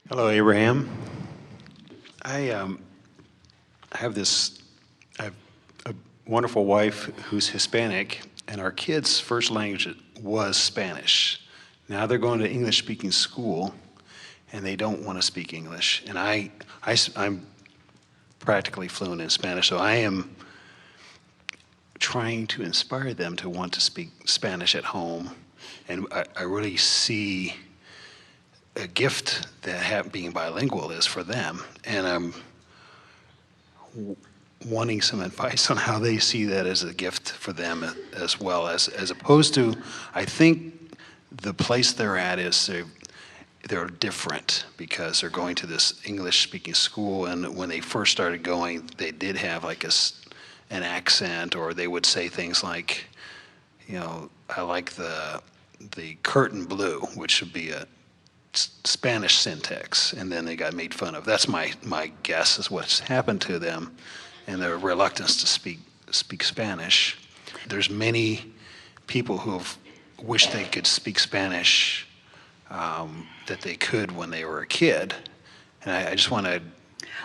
Hello, Abraham. I have a wonderful wife who's Hispanic, and our kids' first language was Spanish. Now they're going to English-speaking school, and they don't want to speak English. And I'm practically fluent in Spanish, so I am trying to inspire them to want to speak Spanish at home. And I really see a gift that being bilingual is for them. And I'm wanting some advice on how they see that as a gift for them as well, as opposed to, I think the place they're at is they're different because they're going to this English-speaking school, and when they first started going, they did have like an accent, or they would say things like, I like the curtain blue, which would be a Spanish syntax, and then they got made fun of. That's my guess is what's happened to them, and their reluctance to speak Spanish. There's many people who have wished they could speak Spanish that they could when they were a kid, and I just want to.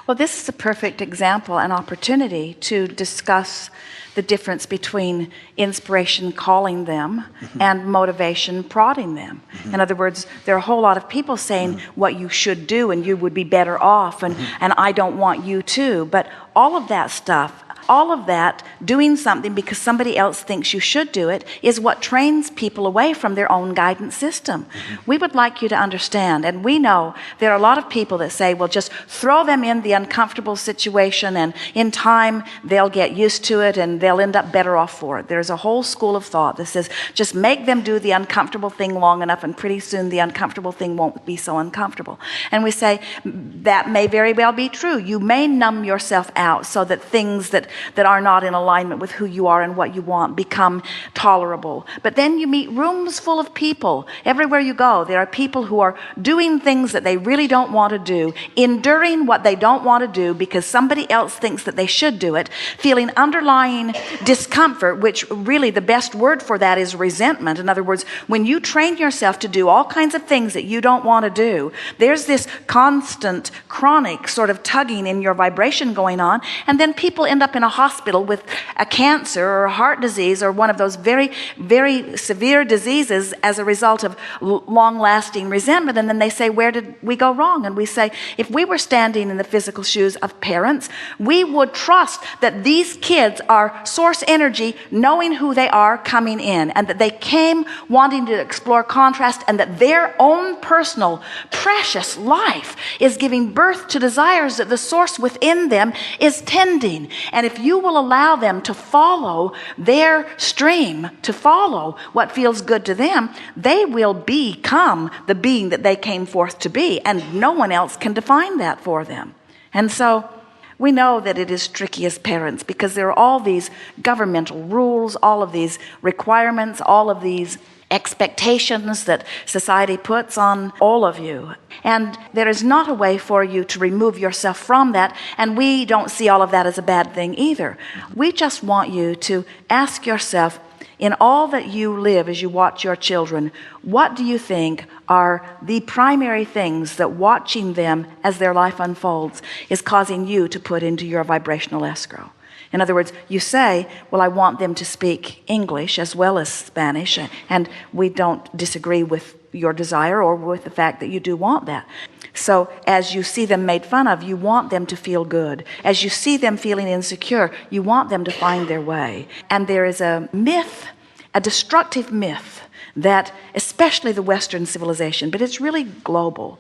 Well, this is a perfect example, an opportunity to discuss the difference between inspiration calling them and motivation prodding them. In other words, there are a whole lot of people saying what you should do and you would be better off, and I don't want you to. But all of that stuff, all of that, doing something because somebody else thinks you should do it, is what trains people away from their own guidance system. We would like you to understand, and we know there are a lot of people that say, well, just throw them in the uncomfortable situation, and in time they'll get used to it and they'll end up better off for it. There's a whole school of thought that says, just make them do the uncomfortable thing long enough, and pretty soon the uncomfortable thing won't be so uncomfortable. And we say, that may very well be true. You may numb yourself out so that things that are not in alignment with who you are and what you want become tolerable. But then you meet rooms full of people. Everywhere you go, there are people who are doing things that they really don't want to do, enduring what they don't want to do because somebody else thinks that they should do it, feeling underlying discomfort, which really the best word for that is resentment. In other words, when you train yourself to do all kinds of things that you don't want to do, there's this constant, chronic sort of tugging in your vibration going on, and then people end up in a hospital with a cancer or a heart disease or one of those very, very severe diseases as a result of long-lasting resentment. And then they say, where did we go wrong? And we say, if we were standing in the physical shoes of parents, we would trust that these kids are source energy, knowing who they are coming in, and that they came wanting to explore contrast, and that their own personal, precious life is giving birth to desires that the source within them is tending. And if you will allow them to follow their stream, to follow what feels good to them, they will become the being that they came forth to be, and no one else can define that for them. And so we know that it is tricky as parents because there are all these governmental rules, all of these requirements, all of these expectations that society puts on all of you. And there is not a way for you to remove yourself from that, and we don't see all of that as a bad thing either. We just want you to ask yourself, in all that you live as you watch your children, what do you think are the primary things that watching them as their life unfolds is causing you to put into your vibrational escrow? In other words, you say, well, I want them to speak English as well as Spanish, and we don't disagree with your desire or with the fact that you do want that. So as you see them made fun of, you want them to feel good. As you see them feeling insecure, you want them to find their way. And there is a myth, a destructive myth, that especially the Western civilization, but it's really global,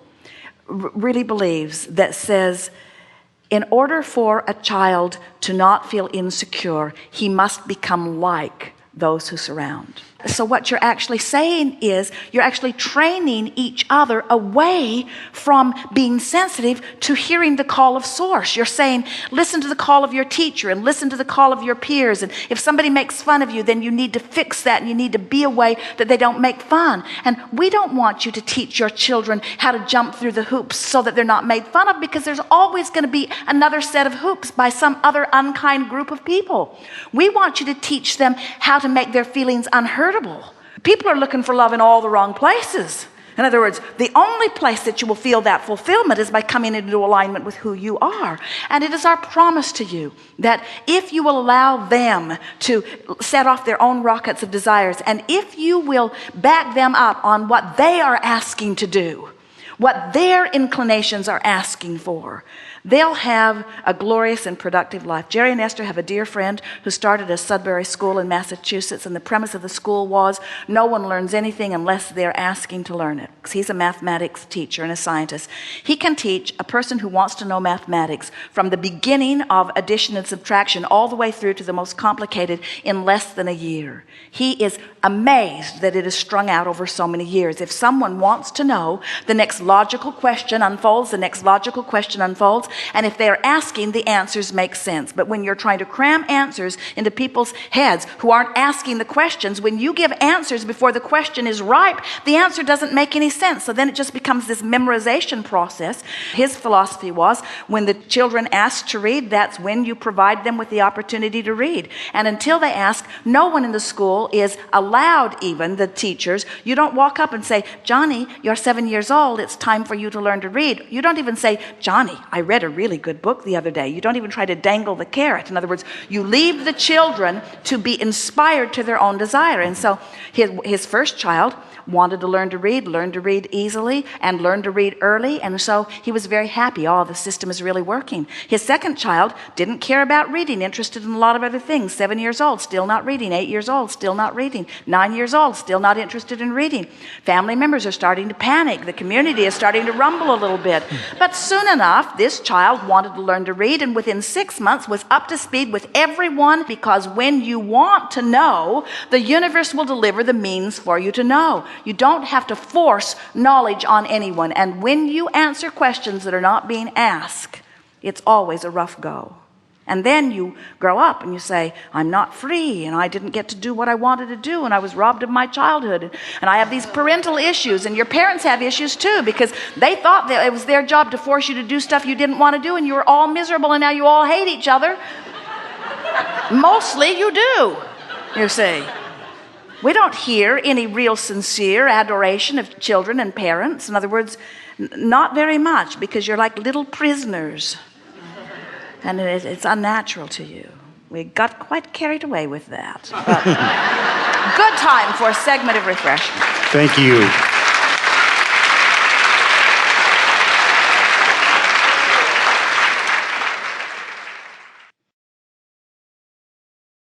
really believes, that says, in order for a child to not feel insecure, he must become like those who surround. So what you're actually saying is you're actually training each other away from being sensitive to hearing the call of source. You're saying, listen to the call of your teacher and listen to the call of your peers. And if somebody makes fun of you, then you need to fix that, and you need to be a way that they don't make fun. And we don't want you to teach your children how to jump through the hoops so that they're not made fun of, because there's always going to be another set of hoops by some other unkind group of people. We want you to teach them how to make their feelings unheard. People are looking for love in all the wrong places. In other words, the only place that you will feel that fulfillment is by coming into alignment with who you are. And it is our promise to you that if you will allow them to set off their own rockets of desires, and if you will back them up on what they are asking to do, what their inclinations are asking for, they'll have a glorious and productive life. Jerry and Esther have a dear friend who started a Sudbury school in Massachusetts, and the premise of the school was no one learns anything unless they're asking to learn it. Because he's a mathematics teacher and a scientist. He can teach a person who wants to know mathematics from the beginning of addition and subtraction all the way through to the most complicated in less than a year. He is amazed that it is strung out over so many years. If someone wants to know, the next logical question unfolds, the next logical question unfolds, and if they're asking, the answers make sense. But when you're trying to cram answers into people's heads who aren't asking the questions, when you give answers before the question is ripe, the answer doesn't make any sense. So then it just becomes this memorization process. His philosophy was, when the children ask to read, that's when you provide them with the opportunity to read. And until they ask, no one in the school is allowed, even the teachers. You don't walk up and say, Johnny, you're 7 years old, it's time for you to learn to read. You don't even say, Johnny, I read a really good book the other day. You don't even try to dangle the carrot. In other words, you leave the children to be inspired to their own desire. And so his first child wanted to learn to read easily, and learn to read early, and so he was very happy. Oh, the system is really working. His second child didn't care about reading, interested in a lot of other things. 7 years old, still not reading. 8 years old, still not reading. 9 years old, still not interested in reading. Family members are starting to panic. The community is starting to rumble a little bit. But soon enough, this child wanted to learn to read, and within 6 months was up to speed with everyone, because when you want to know, the universe will deliver the means for you to know. You don't have to force knowledge on anyone. And when you answer questions that are not being asked, it's always a rough go. And then you grow up and you say, I'm not free, and I didn't get to do what I wanted to do, and I was robbed of my childhood, and I have these parental issues. And your parents have issues too, because they thought that it was their job to force you to do stuff you didn't want to do, and you were all miserable, and now you all hate each other. Mostly you do, you see. We don't hear any real sincere adoration of children and parents. In other words, not very much, because you're like little prisoners. And it's unnatural to you. We got quite carried away with that. But good time for a segment of refreshment. Thank you.